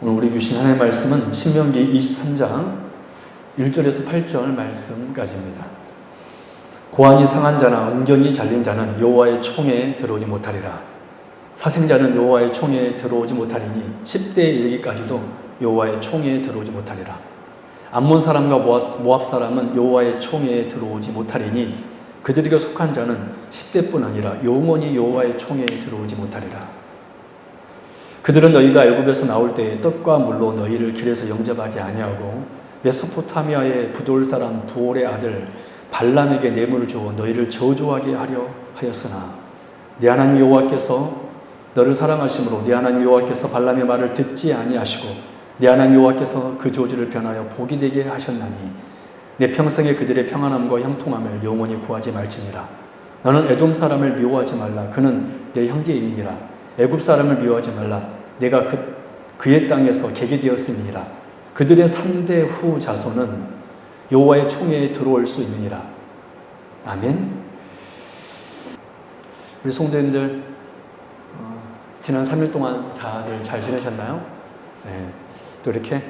오늘 우리 주신 하나님의 말씀은 신명기 23장 1절에서 8절 말씀까지입니다. 고안이 상한 자나 음경이 잘린 자는 여호와의 총회에 들어오지 못하리라. 사생자는 여호와의 총회에 들어오지 못하리니 10대에 이르기까지도 여호와의 총회에 들어오지 못하리라. 암몬 사람과 모압 사람은 여호와의 총회에 들어오지 못하리니 그들에게 속한 자는 10대뿐 아니라 영원히 여호와의 총회에 들어오지 못하리라. 그들은 너희가 애굽에서 나올 때에 떡과 물로 너희를 길에서 영접하지 아니하고 메소포타미아의 부돌 사람 부올의 아들 발람에게 뇌물을 주어 너희를 저주하게 하려 하였으나 네 하나님 여호와께서 너를 사랑하심으로 네 하나님 여호와께서 발람의 말을 듣지 아니하시고 네 하나님 여호와께서 그 저주를 변하여 복이 되게 하셨나니 내 평생에 그들의 평안함과 형통함을 영원히 구하지 말지니라. 너는 에돔 사람을 미워하지 말라. 그는 내 형제이니라. 애굽 사람을 미워하지 말라. 내가 그의 땅에서 개게 되었음이니라. 그들의 3대 후 자손은 여호와의 총회에 들어올 수 있느니라. 아멘. 우리 성도님들 지난 3일 동안 다들 잘 지내셨나요? 네. 또 이렇게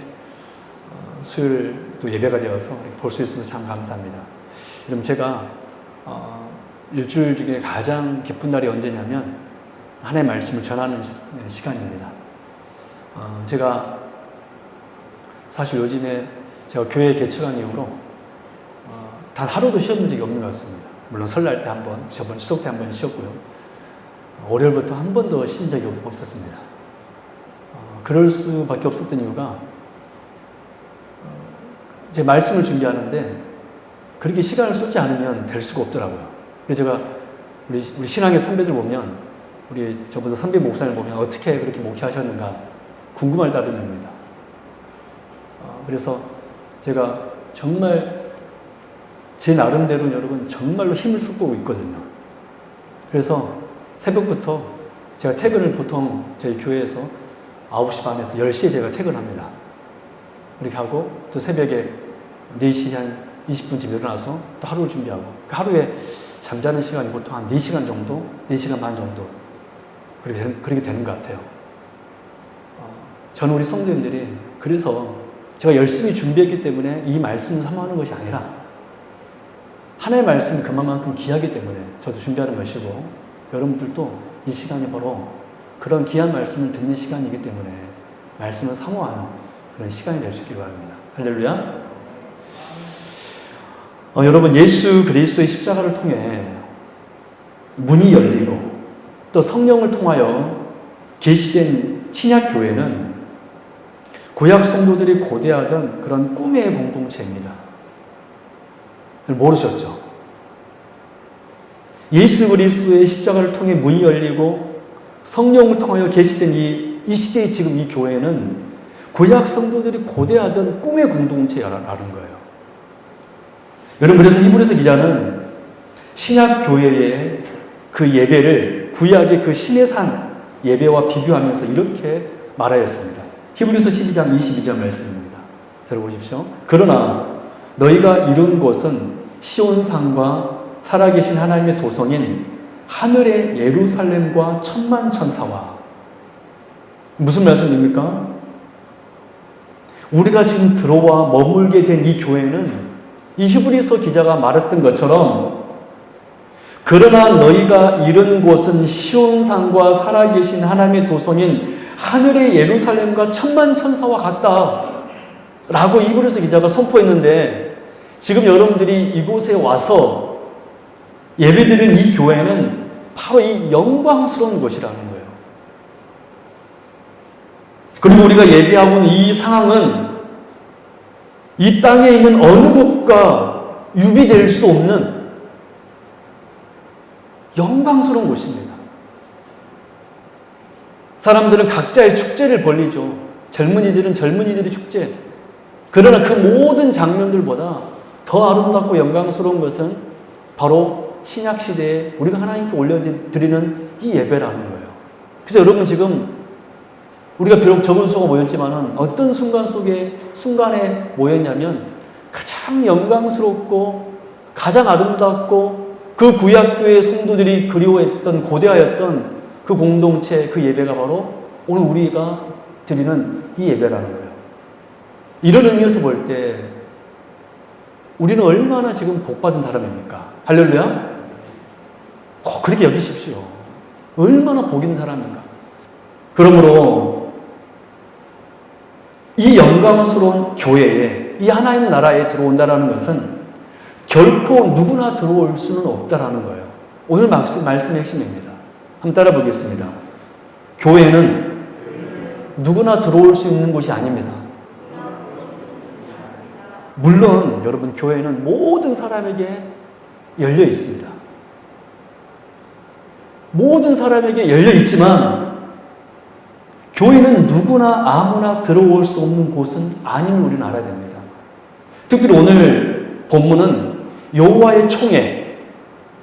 수요일 또 예배가 되어서 볼 수 있어서 참 감사합니다. 여러분 제가 일주일 중에 가장 기쁜 날이 언제냐면 하나님의 말씀을 전하는 시간입니다. 제가 사실 요즘에 제가 교회 개척한 이후로 단 하루도 쉬어본 적이 없는 것 같습니다. 물론 설날 때 한 번, 저번 추석 때 한 번 쉬었고요. 월요일부터 한 번도 쉰 적이 없었습니다. 그럴 수밖에 없었던 이유가 제 말씀을 준비하는데 그렇게 시간을 쏟지 않으면 될 수가 없더라고요. 그래서 제가 우리 신앙의 선배들 보면 우리 저보다 선배 목사님 보면 어떻게 그렇게 목회하셨는가 궁금할 따름입니다. 그래서 제가 정말 제 나름대로 여러분 정말로 힘을 쏟고 있거든요. 그래서 새벽부터 제가 퇴근을 보통 저희 교회에서 9시 반에서 10시에 제가 퇴근합니다. 이렇게 하고 또 새벽에 4시 한 20분쯤 일어나서 또 하루를 준비하고 하루에 잠자는 시간이 보통 한 4시간 정도, 4시간 반 정도 그렇게 되는 것 같아요. 저는 우리 성도님들이 그래서 제가 열심히 준비했기 때문에 이 말씀을 사모하는 것이 아니라 하나님의 말씀이 그만큼 귀하기 때문에 저도 준비하는 것이고 여러분들도 이 시간이 바로 그런 귀한 말씀을 듣는 시간이기 때문에 말씀을 사모하는 그런 시간이 될 수 있기를 바랍니다. 할렐루야. 여러분 예수 그리스도의 십자가를 통해 문이 열리고 또 성령을 통하여 계시된 신약교회는 구약 성도들이 고대하던 그런 꿈의 공동체입니다. 모르셨죠? 예수 그리스도의 십자가를 통해 문이 열리고 성령을 통하여 계시된 이 시대의 지금 이 교회는 구약 성도들이 고대하던 꿈의 공동체라는 거예요. 여러분 그래서 히브리서 기자는 신약 교회의 그 예배를 구약의 그 신의 산 예배와 비교하면서 이렇게 말하였습니다. 히브리서 12장 22절 말씀입니다. 들어보십시오. 그러나 너희가 이룬 곳은 시온산과 살아계신 하나님의 도성인 하늘의 예루살렘과 천만 천사와 무슨 말씀입니까? 우리가 지금 들어와 머물게 된 이 교회는 이 히브리서 기자가 말했던 것처럼 그러나 너희가 이른 곳은 시온산과 살아계신 하나님의 도성인 하늘의 예루살렘과 천만 천사와 같다 라고 히브리서 기자가 선포했는데 지금 여러분들이 이곳에 와서 예배드린 이 교회는 바로 이 영광스러운 곳이라는 거예요. 그리고 우리가 예배하고 있는 이 상황은 이 땅에 있는 어느 곳과 유비될 수 없는 영광스러운 곳입니다. 사람들은 각자의 축제를 벌리죠. 젊은이들은 젊은이들의 축제. 그러나 그 모든 장면들보다 더 아름답고 영광스러운 것은 바로 신약시대에 우리가 하나님께 올려드리는 이 예배라는 거예요. 그래서 여러분 지금 우리가 비록 적은 수가 모였지만 어떤 순간에 모였냐면 가장 영광스럽고 가장 아름답고 그 구약교회 성도들이 그리워했던 고대하였던 그 공동체 그 예배가 바로 오늘 우리가 드리는 이 예배라는 거예요. 이런 의미에서 볼 때 우리는 얼마나 지금 복받은 사람입니까? 할렐루야? 꼭 그렇게 여기십시오. 얼마나 복 있는 사람인가. 그러므로 이 영광스러운 교회에, 이 하나님 나라에 들어온다는 것은 결코 누구나 들어올 수는 없다라는 거예요. 오늘 말씀의 핵심입니다. 한번 따라 보겠습니다. 교회는 누구나 들어올 수 있는 곳이 아닙니다. 물론 여러분, 교회는 모든 사람에게 열려 있습니다. 모든 사람에게 열려 있지만 교회는 누구나 아무나 들어올 수 없는 곳은 아님을 우리는 알아야 됩니다. 특별히 오늘 본문은 여호와의 총회,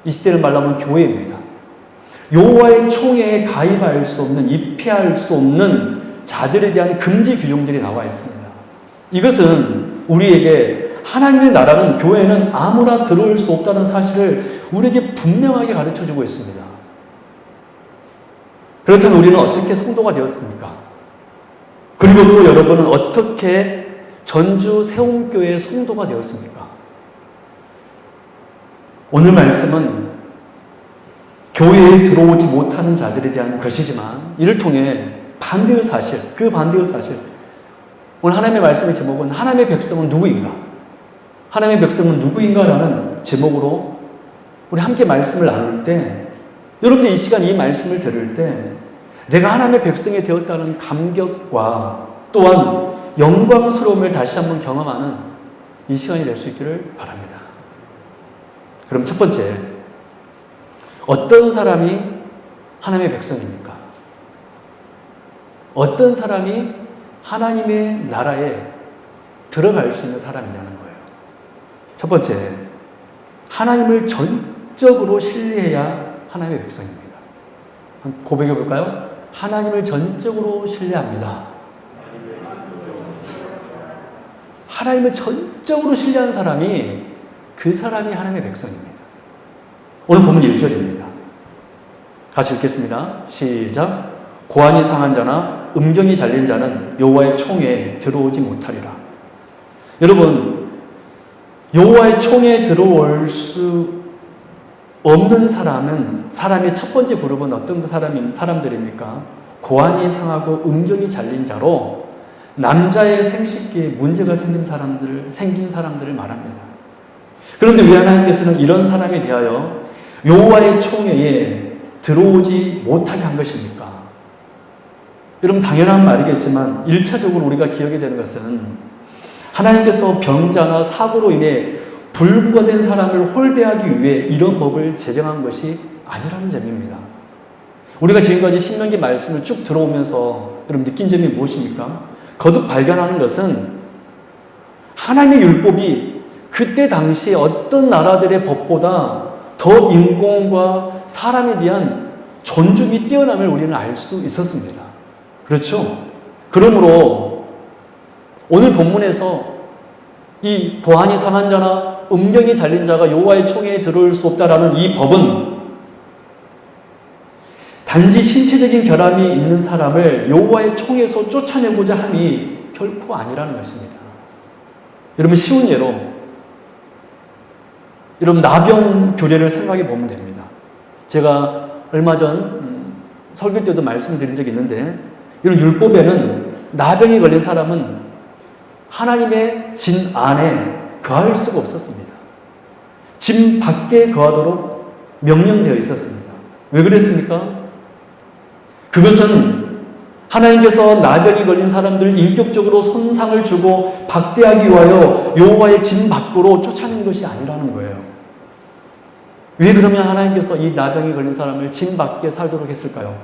이 시대를 말하면 교회입니다. 여호와의 총회에 가입할 수 없는, 입회할 수 없는 자들에 대한 금지 규정들이 나와 있습니다. 이것은 우리에게 하나님의 나라는, 교회는 아무나 들어올 수 없다는 사실을 우리에게 분명하게 가르쳐주고 있습니다. 그렇다면 우리는 어떻게 성도가 되었습니까? 그리고 또 여러분은 어떻게 전주 세움교회의 성도가 되었습니까? 오늘 말씀은 교회에 들어오지 못하는 자들에 대한 것이지만 이를 통해 반대의 사실, 그 반대의 사실, 오늘 하나님의 말씀의 제목은 하나님의 백성은 누구인가? 하나님의 백성은 누구인가라는 제목으로 우리 함께 말씀을 나눌 때, 여러분들 이 시간 이 말씀을 들을 때 내가 하나님의 백성이 되었다는 감격과 또한 영광스러움을 다시 한번 경험하는 이 시간이 될 수 있기를 바랍니다. 그럼 첫 번째, 어떤 사람이 하나님의 백성입니까? 어떤 사람이 하나님의 나라에 들어갈 수 있는 사람이냐는 거예요. 첫 번째, 하나님을 전적으로 신뢰해야 하나님의 백성입니다. 한번 고백해 볼까요? 하나님을 전적으로 신뢰합니다. 하나님을 전적으로 신뢰한 사람이, 그 사람이 하나님의 백성입니다. 오늘 본문 1절입니다. 같이 읽겠습니다. 시작. 고안이 상한 자나 음경이 잘린 자는 여호와의 총회에 들어오지 못하리라. 여러분, 여호와의 총회에 들어올 수 없는 사람의 첫 번째 그룹은 어떤 사람들입니까? 고안이 상하고 음경이 잘린 자로 남자의 생식기에 문제가 생긴 사람들을 말합니다. 그런데 왜 하나님께서는 이런 사람에 대하여 여호와의 총회에 들어오지 못하게 한 것입니까? 여러분, 당연한 말이겠지만 1차적으로 우리가 기억해야 되는 것은 하나님께서 병자나 사고로 인해 불구가 사람을 홀대하기 위해 이런 법을 제정한 것이 아니라는 점입니다. 우리가 지금까지 신명기 말씀을 쭉 들어오면서 여러분 느낀 점이 무엇입니까? 거듭 발견하는 것은 하나님의 율법이 그때 당시에 어떤 나라들의 법보다 더 인권과 사람에 대한 존중이 뛰어남을 우리는 알 수 있었습니다. 그렇죠? 그러므로 오늘 본문에서 이 고안이 상한 자나 음경이 잘린 자가 여호와의 총회에 들어올 수 없다라는 이 법은 단지 신체적인 결함이 있는 사람을 여호와의 총회에서 쫓아내고자 함이 결코 아니라는 것입니다. 여러분, 쉬운 예로 여러분 나병 교례를 생각해 보면 됩니다. 제가 얼마 전 설교 때도 말씀드린 적이 있는데, 이런 율법에는 나병이 걸린 사람은 하나님의 진 안에 거할 수가 없었습니다. 진 밖에 거하도록 명령되어 있었습니다. 왜 그랬습니까? 그것은 하나님께서 나병이 걸린 사람들을 인격적으로 손상을 주고 박대하기 위하여 여호와의 진 밖으로 쫓아낸 것이 아니라는 거예요. 왜 그러면 하나님께서 이 나병이 걸린 사람을 진 밖에 살도록 했을까요?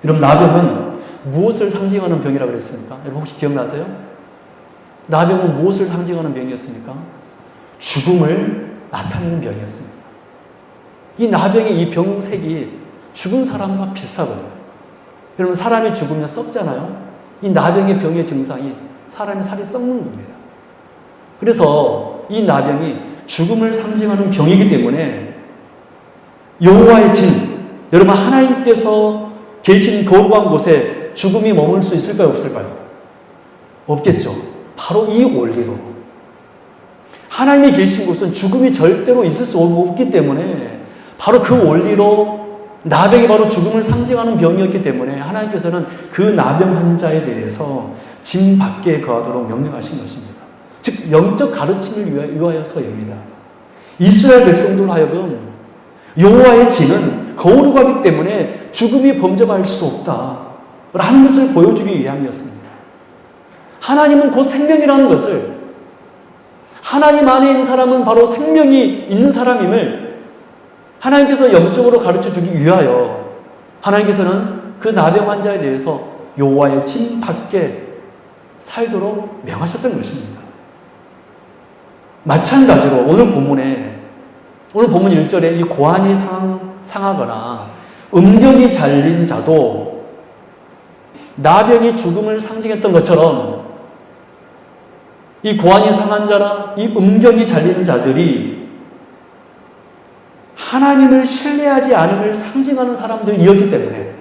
여러분, 나병은 무엇을 상징하는 병이라고 그랬습니까? 여러분 혹시 기억나세요? 나병은 무엇을 상징하는 병이었습니까? 죽음을 나타내는 병이었습니다. 이 나병의 이 병색이 죽은 사람과 비슷하거든요. 여러분, 사람이 죽으면 썩잖아요. 이 나병의 병의 증상이 사람의 살이 썩는 겁니다. 그래서 이 나병이 죽음을 상징하는 병이기 때문에 여호와의 진, 여러분 하나님께서 계신 거룩한 곳에 죽음이 머물 수 있을까요? 없을까요? 없겠죠. 바로 이 원리로. 하나님이 계신 곳은 죽음이 절대로 있을 수 없기 때문에 바로 그 원리로 나병이 바로 죽음을 상징하는 병이었기 때문에 하나님께서는 그 나병 환자에 대해서 진 밖에 거하도록 명령하신 것입니다. 즉 영적 가르침을 위하여서입니다. 이스라엘 백성들 하여금 여호와의 진은 거룩하기 때문에 죽음이 범접할 수 없다라는 것을 보여주기 위함이었습니다. 하나님은 곧 생명이라는 것을, 하나님 안에 있는 사람은 바로 생명이 있는 사람임을 하나님께서 영적으로 가르쳐주기 위하여 하나님께서는 그 나병 환자에 대해서 여호와의 진 밖에 살도록 명하셨던 것입니다. 마찬가지로 오늘 본문 1절에 이 고환이 상하거나 음경이 잘린 자도 나병이 죽음을 상징했던 것처럼 이 고환이 상한 자나 이 음경이 잘린 자들이 하나님을 신뢰하지 않음을 상징하는 사람들이었기 때문에,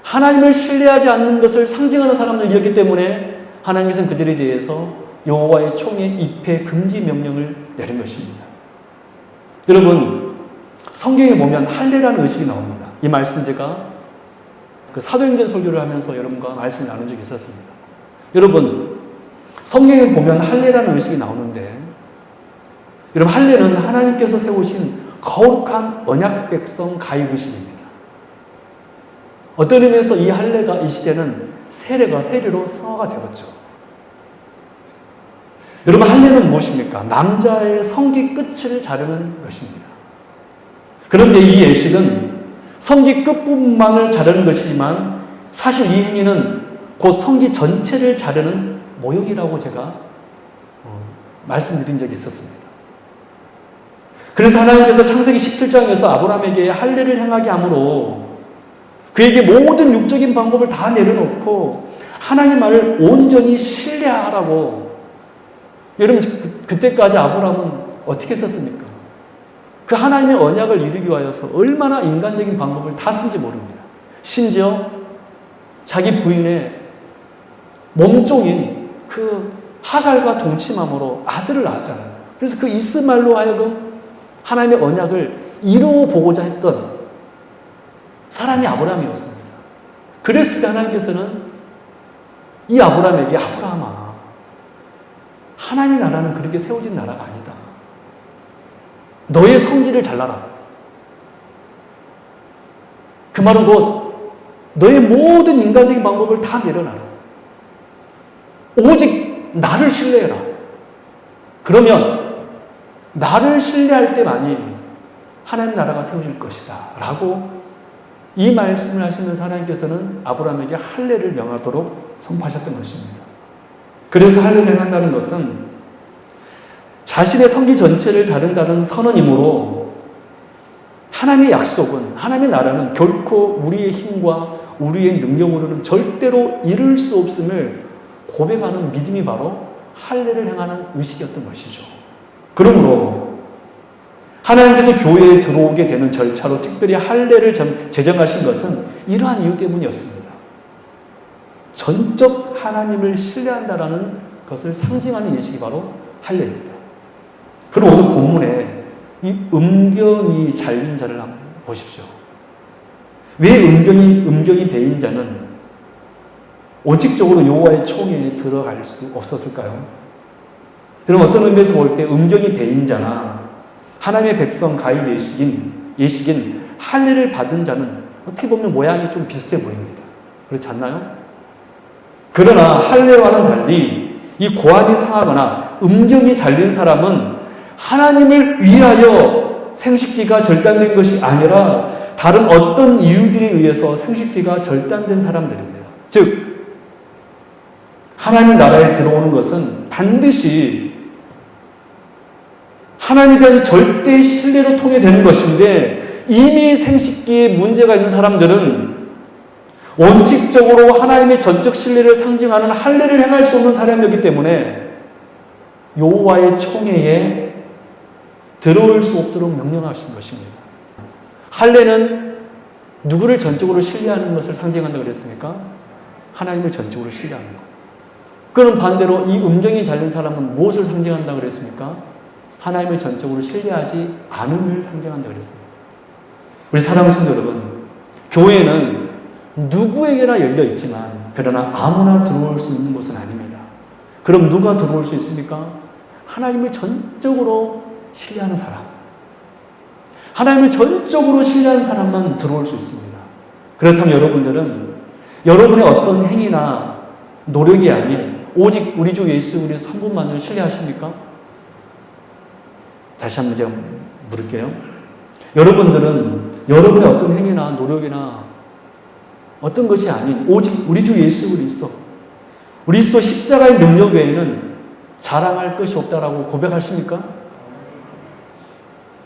하나님을 신뢰하지 않는 것을 상징하는 사람들이었기 때문에 하나님께서는 그들에 대해서 여호와의 총에 입회 금지 명령을 내린 것입니다. 여러분, 성경에 보면 할례라는 의식이 나옵니다. 이 말씀 제가 그 사도행전 설교를 하면서 여러분과 말씀을 나눈 적이 있었습니다. 여러분, 성경에 보면 할례라는 의식이 나오는데, 여러분, 할례는 하나님께서 세우신 거룩한 언약 백성 가입 의식입니다. 어떤 의미에서 이 할례가 이 시대는 세례로 성화가 되었죠. 여러분, 할례는 무엇입니까? 남자의 성기 끝을 자르는 것입니다. 그런데 이 예식은 성기 끝부분만을 자르는 것이지만 사실 이 행위는 곧 성기 전체를 자르는 모형이라고 제가 말씀드린 적이 있었습니다. 그래서 하나님께서 창세기 17장에서 아브라함에게 할례를 행하게 함으로 그에게 모든 육적인 방법을 다 내려놓고 하나님 말을 온전히 신뢰하라고. 여러분, 그때까지 아브라함은 어떻게 했었습니까? 그 하나님의 언약을 이루기 위하여서 얼마나 인간적인 방법을 다 쓴지 모릅니다. 심지어 자기 부인의 몸종인 그 하갈과 동침함으로 아들을 낳았잖아요. 그래서 그 이스마엘로 하여금 하나님의 언약을 이루어보고자 했던 사람이 아브라함이었습니다. 그랬을 때 하나님께서는 이 아브라함에게, 아브라함아, 하나님의 나라는 그렇게 세워진 나라가 아니다. 너의 성기를 잘라라. 그 말은 곧 너의 모든 인간적인 방법을 다 내려놔라. 오직 나를 신뢰해라. 그러면 나를 신뢰할 때만이 하나님 나라가 세워질 것이다 라고 이 말씀을 하시면서 하나님께서는 아브라함에게 할례를 명하도록 선포하셨던 것입니다. 그래서 할례를 행한다는 것은 자신의 성기 전체를 자른다는 선언이므로 하나님의 약속은, 하나님의 나라는 결코 우리의 힘과 우리의 능력으로는 절대로 이룰 수 없음을 고백하는 믿음이 바로 할례를 행하는 의식이었던 것이죠. 그러므로 하나님께서 교회에 들어오게 되는 절차로 특별히 할례를 제정하신 것은 이러한 이유 때문이었습니다. 전적 하나님을 신뢰한다라는 것을 상징하는 예식이 바로 할례입니다. 그럼 오늘 본문에 이 음경이 잘린 자를 한번 보십시오. 왜 음경이 베인 자는 원칙적으로 여호와의 총회에 들어갈 수 없었을까요? 여러분, 어떤 의미에서 볼 때 음경이 베인 자나 하나님의 백성 가입 예식인 할례를 받은 자는 어떻게 보면 모양이 좀 비슷해 보입니다. 그렇지 않나요? 그러나 할례와는 달리 이 고환이 상하거나 음경이 잘린 사람은 하나님을 위하여 생식기가 절단된 것이 아니라 다른 어떤 이유들에 의해서 생식기가 절단된 사람들입니다. 즉 하나님 나라에 들어오는 것은 반드시 하나님에 대한 절대 신뢰로 통해 되는 것인데, 이미 생식기에 문제가 있는 사람들은 원칙적으로 하나님의 전적 신뢰를 상징하는 할례를 행할 수 없는 사람이었기 때문에 여호와의 총회에 들어올 수 없도록 명령하신 것입니다. 할례는 누구를 전적으로 신뢰하는 것을 상징한다고 그랬습니까? 하나님을 전적으로 신뢰하는 것. 그는 반대로 이 음정이 잘린 사람은 무엇을 상징한다 그랬습니까? 하나님을 전적으로 신뢰하지 않음을 상징한다 그랬습니다. 우리 사랑하는 성도 여러분, 교회는 누구에게나 열려 있지만 그러나 아무나 들어올 수 있는 곳은 아닙니다. 그럼 누가 들어올 수 있습니까? 하나님을 전적으로 신뢰하는 사람. 하나님을 전적으로 신뢰하는 사람만 들어올 수 있습니다. 그렇다면 여러분들은 여러분의 어떤 행위나 노력이 아닌 오직 우리 주 예수 그리스도 한 분만을 신뢰하십니까? 다시 한번 제가 물을게요. 여러분들은 여러분의 어떤 행위나 노력이나 어떤 것이 아닌 오직 우리 주 예수 그리스도 십자가의 능력 외에는 자랑할 것이 없다라고 고백하십니까?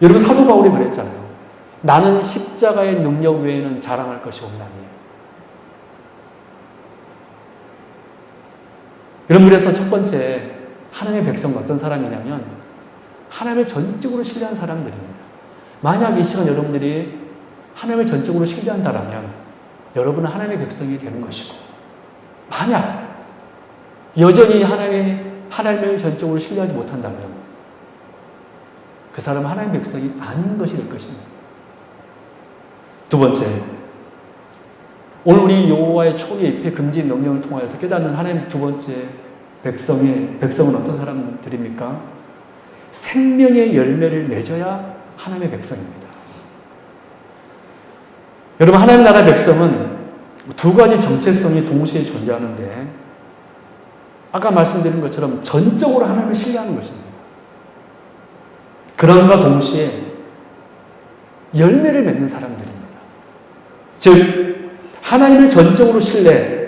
여러분 사도 바울이 그랬잖아요. 나는 십자가의 능력 외에는 자랑할 것이 없나니. 여러분 그래서 첫 번째 하나님의 백성은 어떤 사람이냐면 하나님을 전적으로 신뢰한 사람들입니다. 만약 이 시간 여러분들이 하나님을 전적으로 신뢰한다라면 여러분은 하나님의 백성이 되는 것이고, 만약 여전히 하나님을 전적으로 신뢰하지 못한다면 그 사람은 하나님의 백성이 아닌 것이 될 것입니다. 두 번째, 오늘 우리 여호와의 총회 입회 금지 명령을 통하여서 깨닫는 하나님의 두 번째 백성은 어떤 사람들입니까? 생명의 열매를 맺어야 하나님의 백성입니다. 여러분 하나님 나라의 백성은 두 가지 정체성이 동시에 존재하는데 아까 말씀드린 것처럼 전적으로 하나님을 신뢰하는 것입니다. 그런가 동시에 열매를 맺는 사람들입니다. 즉 하나님을 전적으로 신뢰,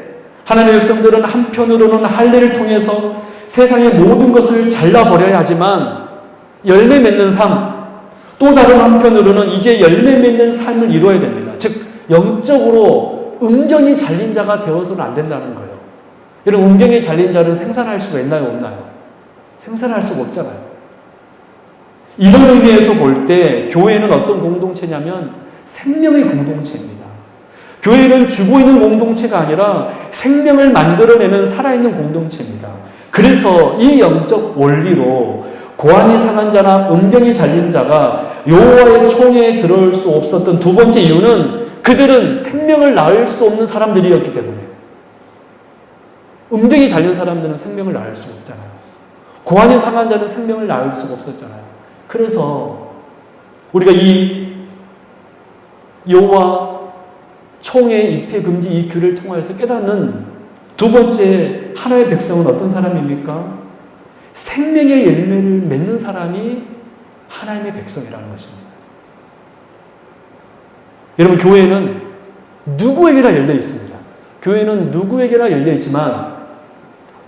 하나님의 백성들은 한편으로는 할례를 통해서 세상의 모든 것을 잘라버려야 하지만 열매 맺는 삶, 또 다른 한편으로는 이제 열매 맺는 삶을 이루어야 됩니다. 즉 영적으로 음경이 잘린 자가 되어서는 안 된다는 거예요. 여러분 음경이 잘린 자는 생산할 수가 있나요? 없나요? 생산할 수가 없잖아요. 이런 의미에서 볼 때 교회는 어떤 공동체냐면 생명의 공동체입니다. 교회는 죽어 있는 공동체가 아니라 생명을 만들어내는 살아있는 공동체입니다. 그래서 이 영적 원리로 고안이 상한 자나 음경이 잘린 자가 여호와의 총회에 들어올 수 없었던 두 번째 이유는 그들은 생명을 낳을 수 없는 사람들이었기 때문에. 음경이 잘린 사람들은 생명을 낳을 수 없잖아요. 고안이 상한 자는 생명을 낳을 수가 없었잖아요. 그래서 우리가 이 여호와 총회 입회 금지 이 규를 통하여서 깨닫는 두 번째 하나의 백성은 어떤 사람입니까? 생명의 열매를 맺는 사람이 하나님의 백성이라는 것입니다. 여러분 교회는 누구에게나 열려 있습니다. 교회는 누구에게나 열려 있지만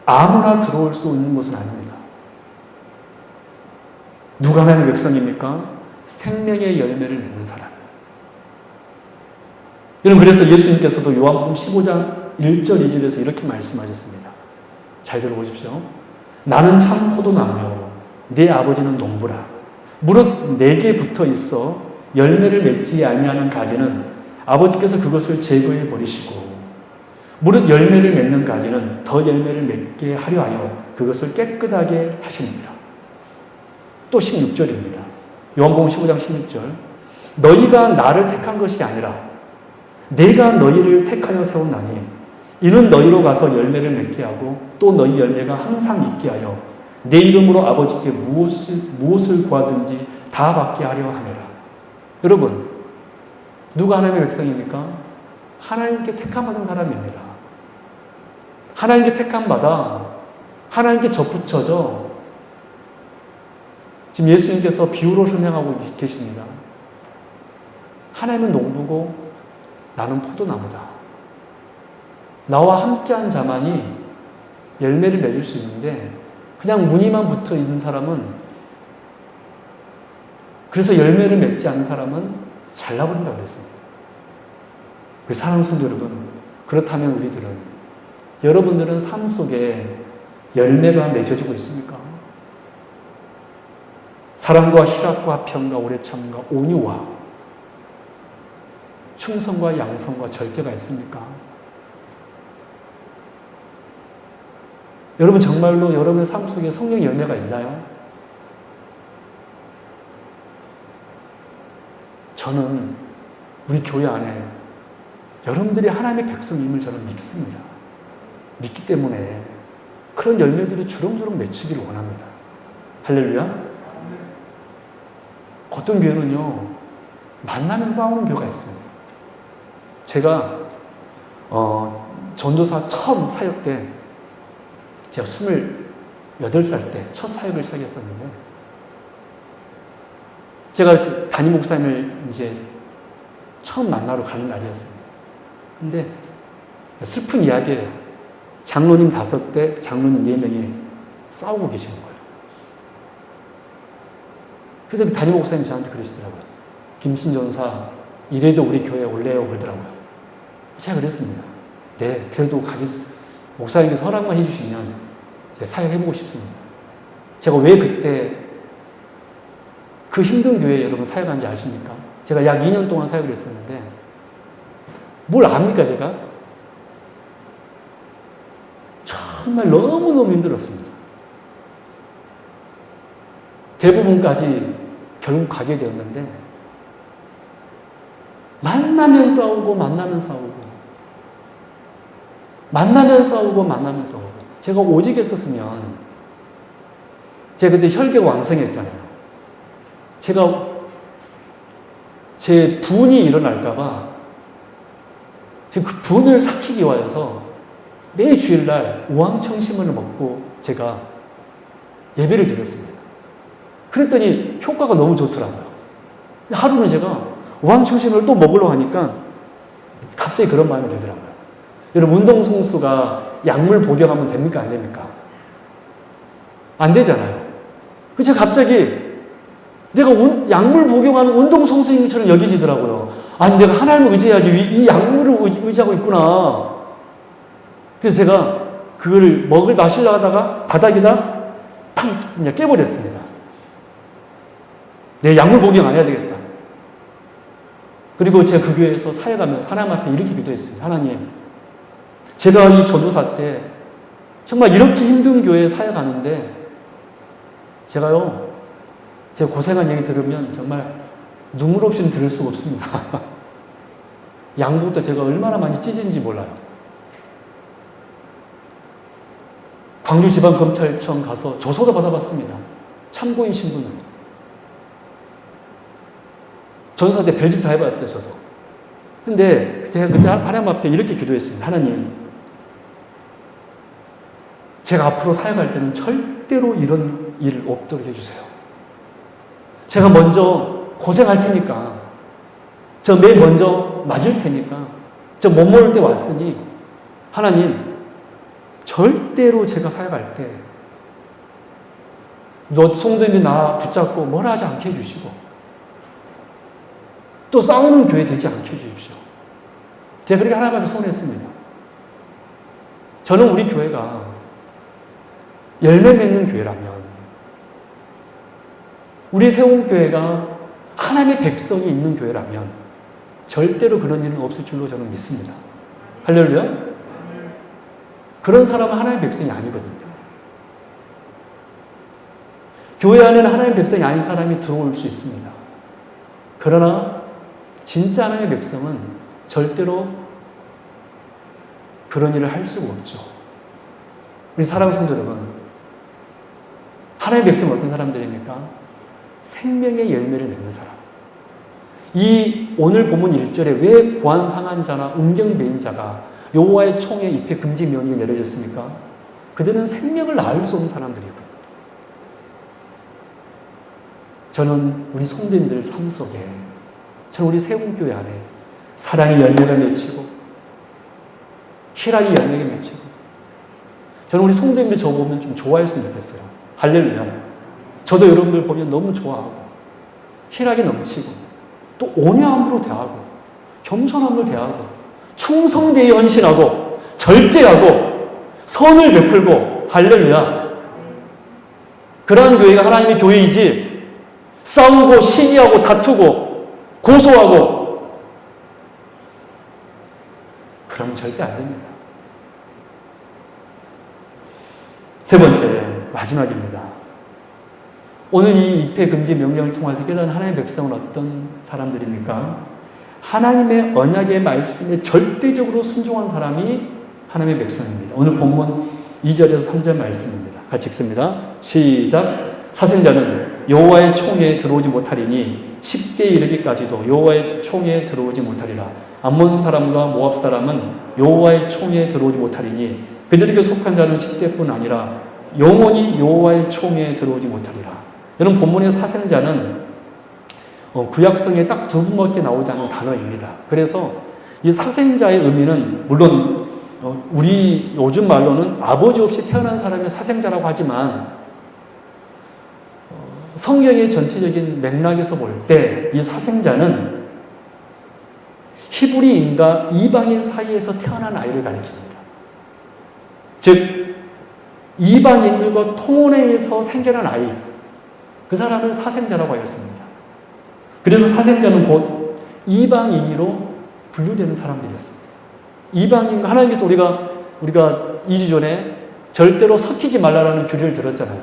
아무나 들어올 수 있는 곳은 아닙니다. 누가 하나님의 백성입니까? 생명의 열매를 맺는 사람. 여러분 그래서 예수님께서도 요한복음 15장 1절 2절에서 이렇게 말씀하셨습니다. 잘 들어보십시오. 나는 참 포도나무요 내 아버지는 농부라. 무릇 내게 붙어 있어 열매를 맺지 아니하는 가지는 아버지께서 그것을 제거해 버리시고 무릇 열매를 맺는 가지는 더 열매를 맺게 하려 하여 그것을 깨끗하게 하십니다. 또 16절입니다. 요한복음 15장 16절. 너희가 나를 택한 것이 아니라 내가 너희를 택하여 세웠나니 이는 너희로 가서 열매를 맺게 하고 또 너희 열매가 항상 있게 하여 내 이름으로 아버지께 무엇을 구하든지 다 받게 하려 함이라. 여러분 누가 하나님의 백성입니까? 하나님께 택함받은 사람입니다. 하나님께 택함받아 하나님께 접붙여져 지금 예수님께서 비유로 설명하고 계십니다. 하나님은 농부고 나는 포도나무다. 나와 함께한 자만이 열매를 맺을 수 있는데 그냥 무늬만 붙어 있는 사람은, 그래서 열매를 맺지 않는 사람은 잘라버린다고 그랬습니다. 우리 사랑하는 성도 여러분, 그렇다면 우리들은, 여러분들은 삶 속에 열매가 맺어지고 있습니까? 사랑과 희락과 평과 오래 참과 온유와 충성과 양성과 절제가 있습니까? 여러분 정말로 여러분의 삶 속에 성령의 열매가 있나요? 저는 우리 교회 안에 여러분들이 하나님의 백성임을 저는 믿습니다. 믿기 때문에 그런 열매들이 주렁주렁 맺히기를 원합니다. 할렐루야. 어떤 교회는요, 만나면 싸우는 교회가 있습니다. 제가 전도사 처음 사역 때 제가 28살 때 첫 사역을 시작했었는데, 제가 담임 목사님을 이제 처음 만나러 가는 날이었습니다. 근데 슬픈 이야기예요. 장로님 5대, 장로님 4명이 싸우고 계시는 거예요. 그래서 그 담임 목사님 저한테 그러시더라고요. 김신 전사, 이래도 우리 교회에 올래요? 그러더라고요. 제가 그랬습니다. 네, 그래도 목사님께서 허락만 해주시면 제가 사역해보고 싶습니다. 제가 왜 그때 그 힘든 교회에 여러분 사역한지 아십니까? 제가 약 2년 동안 사역을 했었는데, 뭘 압니까, 제가? 정말 너무너무 힘들었습니다. 대부분까지 결국 가게 되었는데, 만나면 싸우고, 만나면 싸우고, 만나면 싸우고, 만나면 싸우고. 제가 오직 했었으면, 제가 그때 혈기가 왕성했잖아요. 제가 제 분이 일어날까봐 그 분을 삭히기 위해서 매 주일날 우황청심을 먹고 제가 예배를 드렸습니다. 그랬더니 효과가 너무 좋더라고요. 하루는 제가 우황청심을 또 먹으려고 하니까 갑자기 그런 마음이 들더라고요. 여러분, 운동선수가 약물 복용하면 됩니까? 안 됩니까? 안 되잖아요. 그래서 갑자기 내가 약물 복용하는 운동선수인처럼 여겨지더라고요. 아니, 내가 하나님을 의지해야지 이 약물을 의지하고 있구나. 그래서 제가 그걸 마시려고 하다가 바닥에다 팡! 그냥 깨버렸습니다. 내 약물 복용 안 해야 되겠다. 그리고 제가 그 교회에서 사역하면서 하나님 앞에 이렇게 기도했습니다. 하나님, 제가 이 전도사 때 정말 이렇게 힘든 교회에 사역하는데 제가 고생한 얘기 들으면 정말 눈물 없이는 들을 수가 없습니다. 양복도 제가 얼마나 많이 찢은지 몰라요. 광주지방검찰청 가서 조서도 받아봤습니다. 참고인 신분으로. 전사 때 별짓 다 해봤어요, 저도. 근데 제가 그때 하나님 앞에 이렇게 기도했습니다. 하나님, 제가 앞으로 사역할 때는 절대로 이런 일 없도록 해주세요. 제가 먼저 고생할 테니까, 저 맨 먼저 맞을 테니까, 저 못 먹을 때 왔으니, 하나님, 절대로 제가 사역할 때, 성도님이 나 붙잡고 뭐라 하지 않게 해주시고, 또 싸우는 교회 되지 않게 해주십시오. 제가 그렇게 하나님 앞에 소원했습니다. 저는 우리 교회가 열매 맺는 교회라면, 우리 세움교회가 하나님의 백성이 있는 교회라면 절대로 그런 일은 없을 줄로 저는 믿습니다. 할렐루야? 그런 사람은 하나님의 백성이 아니거든요. 교회 안에는 하나님의 백성이 아닌 사람이 들어올 수 있습니다. 그러나 진짜 하나님의 백성은 절대로 그런 일을 할 수가 없죠. 우리 사랑하는 성도 여러분, 하나님의 백성은 어떤 사람들입니까? 생명의 열매를 맺는 사람. 이 오늘 본문 1절에 왜 고환상한 자나 음경배인 자가 여호와의 총에 입에 금지 명령이 내려졌습니까? 그들은 생명을 낳을 수 없는 사람들이거든요. 저는 우리 성도님들 삶 속에, 저는 우리 세움교회 안에 사랑의 열매가 맺히고 희락의 열매가 맺히고, 저는 우리 성도님들 저 보면 좀 좋아했으면 좋겠어요. 할렐루야. 저도 여러분들 보면 너무 좋아하고 희락이 넘치고 또 온유함으로 대하고 겸손함으로 대하고 충성되게 헌신하고 절제하고 선을 베풀고, 할렐루야. 그러한 교회가 하나님의 교회이지, 싸우고 시기하고 다투고 고소하고 그러면 절대 안 됩니다. 세 번째, 마지막입니다. 오늘 이 입회 금지 명령을 통해서 깨달은 하나님의 백성은 어떤 사람들입니까? 하나님의 언약의 말씀에 절대적으로 순종한 사람이 하나님의 백성입니다. 오늘 본문 2절에서 3절 말씀입니다. 같이 읽습니다. 시작. 사생자는 여호와의 총회에 들어오지 못하리니 10대 이르기까지도 여호와의 총회에 들어오지 못하리라. 암몬 사람과 모압 사람은 여호와의 총회에 들어오지 못하리니 그들에게 속한 자는 10대뿐 아니라 영원히 여호와의 총회에 들어오지 못하리라. 여러분, 본문의 사생자는 구약성에 딱 두 번밖에 나오지 않은 단어입니다. 그래서 이 사생자의 의미는 물론 우리 요즘 말로는 아버지 없이 태어난 사람이 사생자라고 하지만 성경의 전체적인 맥락에서 볼 때 이 사생자는 히브리인과 이방인 사이에서 태어난 아이를 가리킵니다. 즉 이방인들과 통혼에서 생겨난 아이, 그 사람을 사생자라고 하였습니다. 그래서 사생자는 곧 이방인으로 분류되는 사람들이었습니다. 이방인, 하나님께서 우리가 2주 전에 절대로 섞이지 말라라는 규례를 들었잖아요.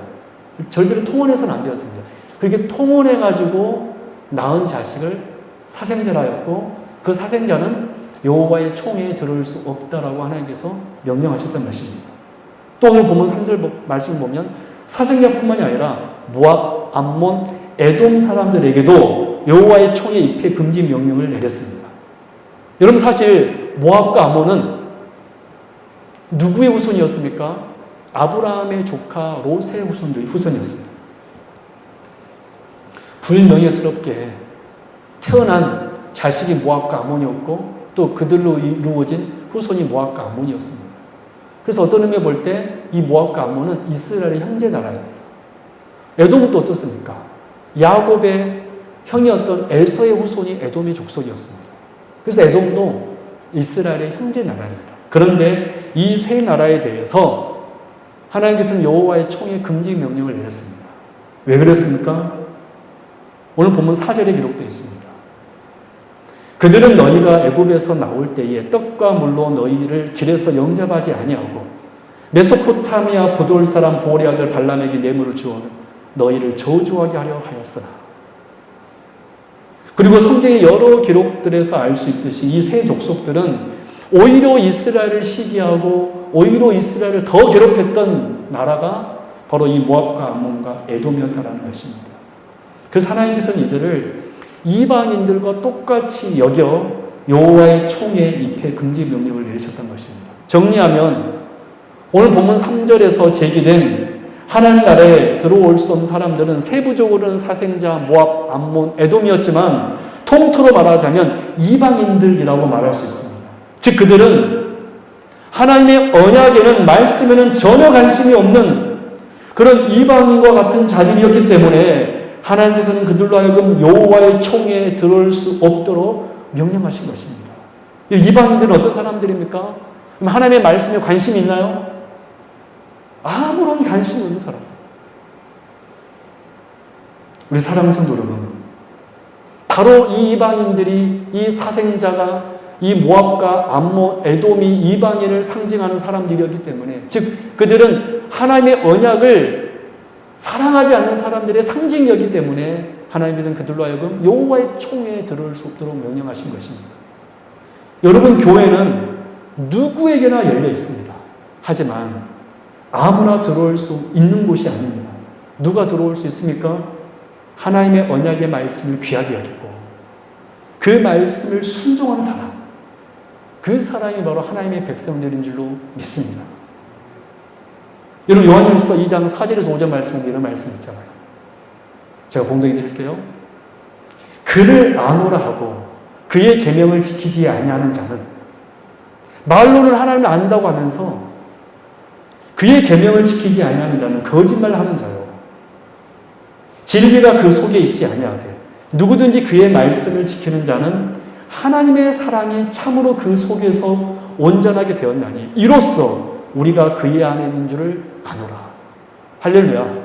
절대로 통혼해서는 안 되었습니다. 그렇게 통혼해가지고 낳은 자식을 사생자라 하였고, 그 사생자는 여호와의 총회에 들어올 수 없다라고 하나님께서 명령하셨던 것입니다. 또 오늘 보면 3절 말씀을 보면 사생자뿐만이 아니라 모압, 암몬, 에돔 사람들에게도 여호와의 총회 입회 금지 명령을 내렸습니다. 여러분, 사실 모압과 암몬은 누구의 후손이었습니까? 아브라함의 조카 롯의 후손이었습니다. 불명예스럽게 태어난 자식이 모압과 암몬이었고 또 그들로 이루어진 후손이 모압과 암몬이었습니다. 그래서 어떤 의미에 볼 때 이 모압과 암몬은 이스라엘의 형제 나라입니다. 에돔은 또 어떻습니까? 야곱의 형이었던 에서의 후손이 에돔의 족속이었습니다. 그래서 에돔도 이스라엘의 형제 나라입니다. 그런데 이 세 나라에 대해서 하나님께서는 여호와의 총회 금지 명령을 내렸습니다. 왜 그랬습니까? 오늘 본문 4절에 기록되어 있습니다. 그들은 너희가 애굽에서 나올 때에 떡과 물로 너희를 길에서 영접하지 아니하고 메소포타미아 부돌 사람 보올의 아들 발람에게 뇌물을 주어 너희를 저주하게 하려 하였으나. 그리고 성경의 여러 기록들에서 알 수 있듯이 이 세 족속들은 오히려 이스라엘을 시기하고 오히려 이스라엘을 더 괴롭혔던 나라가 바로 이 모압과 암몬과 에돔이었다라는 것입니다. 그래서 하나님께서는 이들을 이방인들과 똑같이 여겨 여호와의 총회 입회 금지 명령을 내리셨던 것입니다. 정리하면 오늘 본문 3절에서 제기된 하나님 나라에 들어올 수 없는 사람들은 세부적으로는 사생자, 모압, 암몬, 에돔이었지만 통틀어 말하자면 이방인들이라고 말할 수 있습니다. 즉 그들은 하나님의 언약에는 말씀에는 전혀 관심이 없는 그런 이방인과 같은 자들이었기 때문에 하나님께서는 그들로 하여금 여호와의 총회에 들어올 수 없도록 명령하신 것입니다. 이방인들은 어떤 사람들입니까? 하나님의 말씀에 관심이 있나요? 아무런 관심 없는 사람. 우리 사랑하는 성도 여러분, 바로 이 이방인들이 이 사생자가 이 모압과 암몬, 에돔이 이방인을 상징하는 사람들이었기 때문에, 즉 그들은 하나님의 언약을 사랑하지 않는 사람들의 상징이었기 때문에 하나님께서는 그들로 하여금 여호와의 총회에 들어올 수 없도록 명령하신 것입니다. 여러분, 교회는 누구에게나 열려 있습니다. 하지만 아무나 들어올 수 있는 곳이 아닙니다. 누가 들어올 수 있습니까? 하나님의 언약의 말씀을 귀하게 여기고 그 말씀을 순종하는 사람, 그 사람이 바로 하나님의 백성들인 줄로 믿습니다. 여러분, 요한일서 2장 4절에서 5절 말씀에 이런 말씀 있잖아요. 제가 봉독해 드릴게요. 그를 아노라 하고 그의 계명을 지키지 아니하는 자는, 말로는 하나님을 안다고 하면서 그의 계명을 지키지 아니하는 자는 거짓말하는 자요, 진리가 그 속에 있지 아니하되 누구든지 그의 말씀을 지키는 자는 하나님의 사랑이 참으로 그 속에서 온전하게 되었나니 이로써 우리가 그의 안에 있는 줄을 아노라. 할렐루야.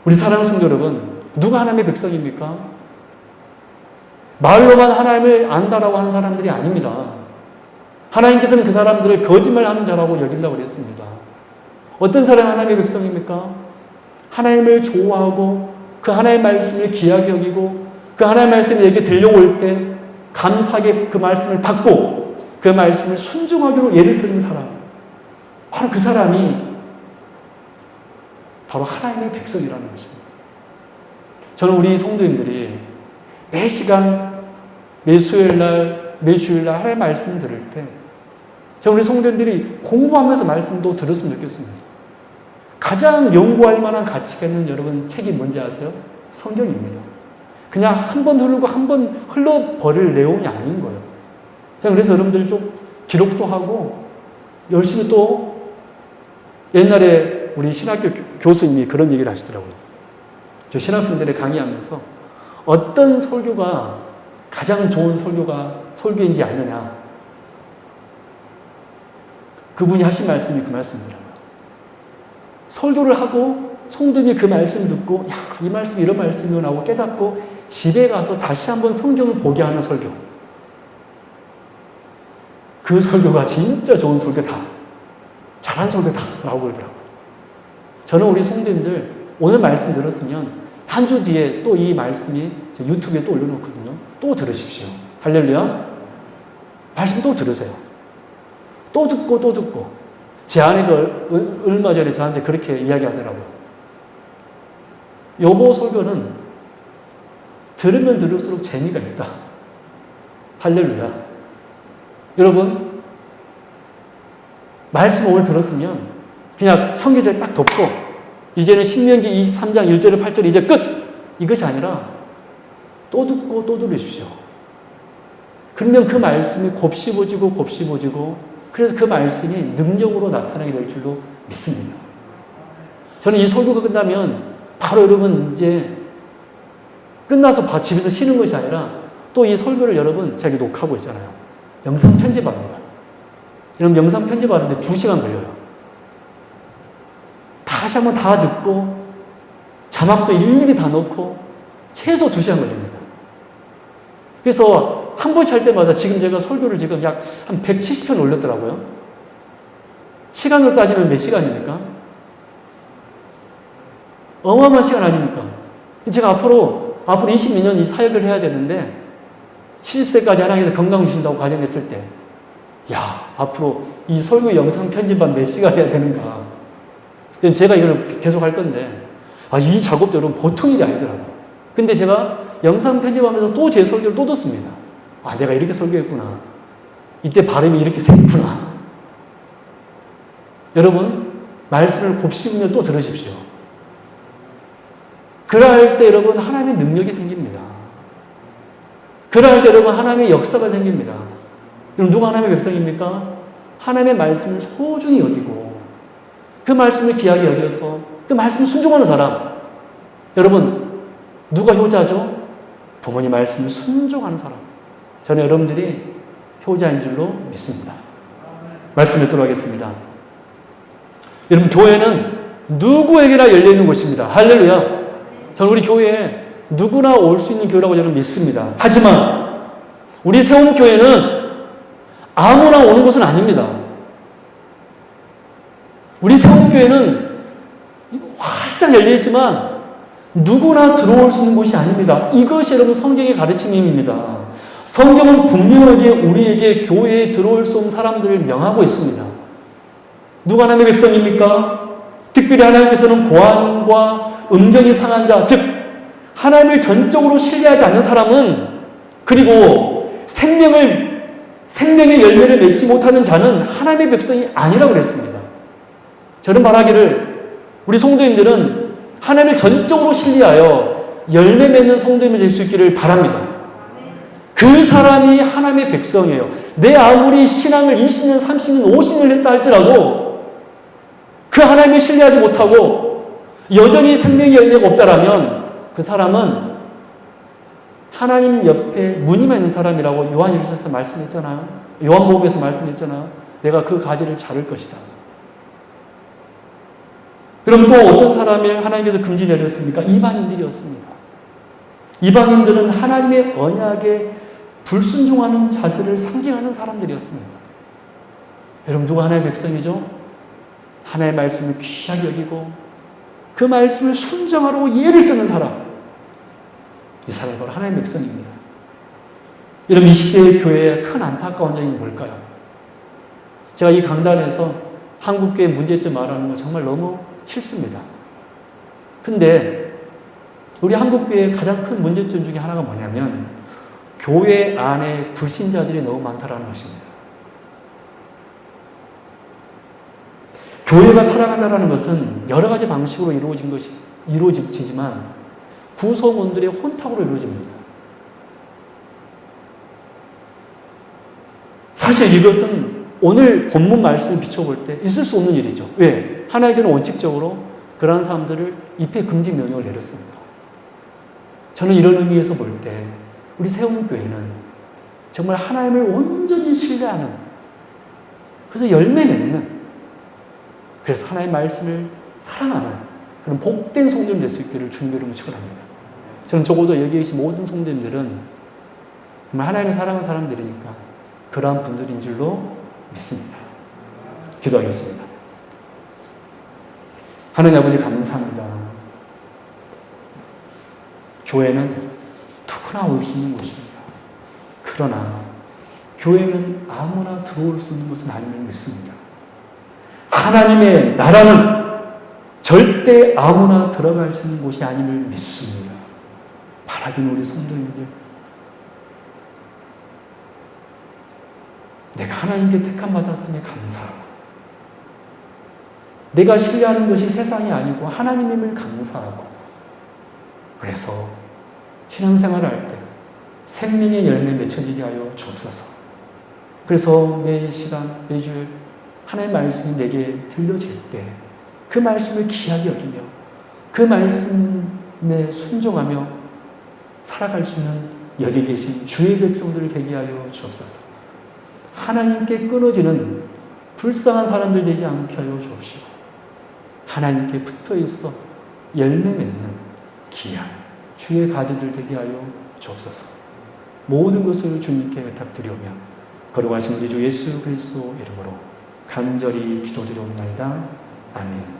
우리 사랑하는 성도 여러분, 누가 하나님의 백성입니까? 말로만 하나님을 안다라고 하는 사람들이 아닙니다. 하나님께서는 그 사람들을 거짓말하는 자라고 여긴다고 그랬습니다. 어떤 사람이 하나님의 백성입니까? 하나님을 좋아하고 그 하나님의 말씀을 귀하게 여기고 그 하나님의 말씀이 내게 들려올 때 감사하게 그 말씀을 받고 그 말씀을 순종하기로 예를 쓰는 사람, 바로 그 사람이 바로 하나님의 백성이라는 것입니다. 저는 우리 성도님들이 매 시간, 매 수요일날, 매 주일날 하나님의 말씀을 들을 때 저는 우리 성도님들이 공부하면서 말씀도 들었으면 좋겠습니다. 가장 연구할 만한 가치가 있는 여러분 책이 뭔지 아세요? 성경입니다. 그냥 한 번 흐르고 한 번 흘러버릴 내용이 아닌 거예요. 그래서 여러분들이 좀 기록도 하고 열심히 또 옛날에 우리 신학교 교수님이 그런 얘기를 하시더라고요. 저 신학생들에 강의하면서 어떤 설교가 가장 좋은 설교인지 아느냐. 그분이 하신 말씀이 그 말씀이더라고요. 설교를 하고 성도님이 그 말씀 듣고 야, 이 말씀 이런 말씀이구나 하고 깨닫고 집에 가서 다시 한번 성경을 보게 하는 설교. 그 설교가 진짜 좋은 설교다. 잘한 설교다. 라고 그러더라고요. 저는 우리 성도님들 오늘 말씀 들었으면 한 주 뒤에 또 이 말씀이 유튜브에 또 올려놓거든요. 또 들으십시오. 할렐루야. 말씀 또 들으세요. 또 듣고 또 듣고. 제 아내가 얼마 전에 저한테 그렇게 이야기하더라고요. 여보 설교는 들으면 들을수록 재미가 있다. 할렐루야. 여러분, 말씀 오늘 들었으면 그냥 성경을 딱 덮고 이제는 신명기 23장 1절에 8절에 이제 끝! 이것이 아니라 또 듣고 또 들으십시오. 그러면 그 말씀이 곱씹어지고 그래서 그 말씀이 능력으로 나타나게 될 줄로 믿습니다. 저는 이 설교가 끝나면 바로 여러분 이제 끝나서 집에서 쉬는 것이 아니라 또 이 설교를 여러분 제가 녹화하고 있잖아요. 영상 편집합니다. 여러분 영상 편집하는데 2시간 걸려요. 다시 한번 다 듣고 자막도 일일이 다 넣고 최소 2시간 걸립니다. 그래서 한 번씩 할 때마다 지금 제가 설교를 지금 약 한 170편 올렸더라고요. 시간으로 따지면 몇 시간입니까? 어마어마한 시간 아닙니까? 제가 앞으로 22년 이 사역을 해야 되는데 70세까지 하나님께서 건강 주신다고 가정했을 때 야, 앞으로 이 설교 영상 편집만 몇 시간 해야 되는가. 제가 이걸 계속 할 건데 이 작업도 여러분 보통 일이 아니더라고요. 근데 제가 영상 편집하면서 또 제 설교를 또 듣습니다. 내가 이렇게 설교했구나. 이때 발음이 이렇게 샜구나. 여러분, 말씀을 곱씹으면 또 들으십시오. 그럴 때 여러분, 하나님의 능력이 생깁니다. 그럴 때 여러분, 하나님의 역사가 생깁니다. 그럼 누가 하나님의 백성입니까? 하나님의 말씀을 소중히 여기고, 그 말씀을 귀하게 여겨서, 그 말씀을 순종하는 사람. 여러분, 누가 효자죠? 부모님 말씀을 순종하는 사람. 저는 여러분들이 효자인 줄로 믿습니다. 말씀 듣도록 하겠습니다. 여러분, 교회는 누구에게나 열려있는 곳입니다. 할렐루야. 저는 우리 교회에 누구나 올 수 있는 교회라고 저는 믿습니다. 하지만 우리 세움교회는 아무나 오는 곳은 아닙니다. 우리 세움교회는 활짝 열려있지만 누구나 들어올 수 있는 곳이 아닙니다. 이것이 여러분 성경의 가르침입니다. 성경은 분명하게 우리에게 교회에 들어올 수 없는 사람들을 명하고 있습니다. 누가 하나님의 백성입니까? 특별히 하나님께서는 고안과 음경이 상한 자, 즉 하나님을 전적으로 신뢰하지 않는 사람은, 그리고 생명의 열매를 맺지 못하는 자는 하나님의 백성이 아니라고 그랬습니다. 저는 말하기를 우리 성도님들은 하나님을 전적으로 신뢰하여 열매 맺는 성도님이 될 수 있기를 바랍니다. 그 사람이 하나님의 백성이에요. 내 아무리 신앙을 20년, 30년, 50년 했다 할지라도 그 하나님을 신뢰하지 못하고 여전히 생명의 열매가 없다라면 그 사람은 하나님 옆에 무늬만 있는 사람이라고 요한일서에서 말씀했잖아요. 요한복음에서 말씀했잖아요. 내가 그 가지를 자를 것이다. 그럼 또 어떤 사람이 하나님께서 금지 내렸습니까? 이방인들이었습니다. 이방인들은 하나님의 언약에 불순종하는 자들을 상징하는 사람들이었습니다. 여러분 누가 하나님의 백성이죠? 하나님의 말씀을 귀하게 여기고 그 말씀을 순종하라고 예를 쓰는 사람. 이 사람이 바로 하나님의 백성입니다. 여러분 이 시대의 교회의 큰 안타까운 점이 뭘까요? 제가 이 강단에서 한국교회 문제점 말하는 거 정말 너무 싫습니다. 근데 우리 한국교회의 가장 큰 문제점 중에 하나가 뭐냐면 교회 안에 불신자들이 너무 많다는 것입니다. 교회가 타락한다는 것은 여러 가지 방식으로 이루어지지만 구성원들의 혼탁으로 이루어집니다. 사실 이것은 오늘 본문 말씀을 비춰볼 때 있을 수 없는 일이죠. 왜? 하나님께는 원칙적으로 그러한 사람들을 입회 금지 명령을 내렸습니다. 저는 이런 의미에서 볼 때 우리 세움교회는 정말 하나님을 온전히 신뢰하는, 그래서 열매 맺는, 그래서 하나님의 말씀을 사랑하는 그런 복된 성도님 될 수 있기를 주님의 이름으로 축원합니다. 저는 적어도 여기 계신 모든 성도님들은 정말 하나님을 사랑하는 사람들이니까 그러한 분들인 줄로 믿습니다. 기도하겠습니다. 하나님 아버지 감사합니다. 교회는 누구나 올 수 있는 곳입니다. 그러나 교회는 아무나 들어올 수 있는 것은 아님을 믿습니다. 하나님의 나라는 절대 아무나 들어갈 수 있는 곳이 아님을 믿습니다. 바라긴 우리 성도님들, 내가 하나님께 택함 받았음에 감사하고 내가 신뢰하는 것이 세상이 아니고 하나님임을 감사하고, 그래서 신앙생활을 할 때 생명의 열매 맺혀지게 하여 주옵소서. 그래서 매 시간, 매주일 하나님의 말씀이 내게 들려질 때 그 말씀을 귀하게 여기며 그 말씀에 순종하며 살아갈 수 있는 여기 계신 주의 백성들을 되게 하여 주옵소서. 하나님께 끊어지는 불쌍한 사람들 되지 않게 하여 주옵시고 하나님께 붙어있어 열매 맺는 귀한 주의 가지들 되게 하여 주옵소서. 모든 것을 주님께 부탁드리오며 거룩하신 우리 주 예수 그리스도 이름으로 간절히 기도드리옵나이다. 아멘.